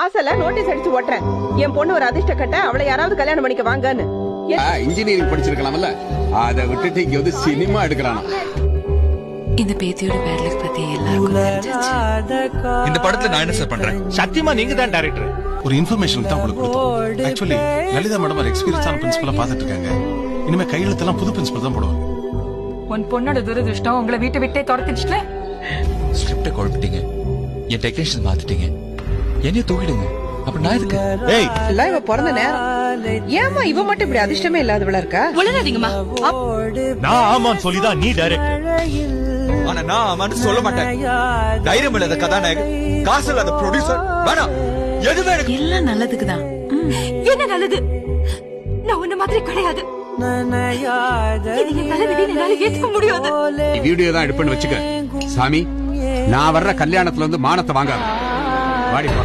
ஆசல notice அடிச்சு ஓட்டுறேன். என் பொண்ணு ஒரு அதிர்ஷ்ட கட்ட, அவளை யாராவது கல்யாணம் பண்ணிக்க வாங்கன்னு. இன்ஜினியரிங் படிச்சிருக்கலாம்ல, அதை விட்டுட்டு இங்க வந்து சினிமா எடுக்கிறானா? இந்த பேத்தியோட பேட் லக் பத்தி எல்லாருக்கும் தெரிஞ்சிருச்சு. இந்த படத்துல நான் என்ன சார் பண்றேன்? சத்தியமா நீங்க தான் டைரக்டர். ஒரு இன்ஃபர்மேஷன் தான் உங்களுக்கு கொடுத்தோம். ஆக்சுவலி லலிதா மேடம் ஒரு எக்ஸ்பீரியன்ஸான பிரின்சிபலா பாத்துட்டு இருக்காங்க. இனிமே கையெழுத்தெல்லாம் புது பிரின்சிபல் தான் போடுவாங்க. உன் பொண்ணோட துரதிருஷ்டம் உங்களை வீட்டை விட்டே துரத்திடுச்சுல. ஸ்கிரிப்ட குழப்பிட்டீங்க, என் டெக்னீஷியன் மாத்திட்டீங்க, என்னைய தூக்கிடுங்க. அப்ப நான் இருக்கு. ஏய் எல்லாம் இவ பிறந்த நேரம். ஏமா இவ மட்டும் இப்படி அதிர்ஷ்டமே இல்லாதவளா இருக்கா? உளறாதீங்கம்மா. நான் ஆமான்னு சொல்லிதான் நீ டைரக்டர். ஆனா நான் ஆமான்னு சொல்ல மாட்டேன். தைரியம் இல்லாத கதாநாயகன், காசு இல்லாத ப்ரொடியூசர் வேணாம். எதுவுமே எனக்கு எல்லாம் நல்லதுக்குதான். என்ன நல்லது? நான் உன்ன மாதிரி கிடையாது. ஏத்துக்க முடியாது. வீடியோ தான் எடுப்பேன்னு வச்சுக்க. சாமி, நான் வர்ற கல்யாணத்துல வந்து மானத்தை வாங்காத. வாடி பா.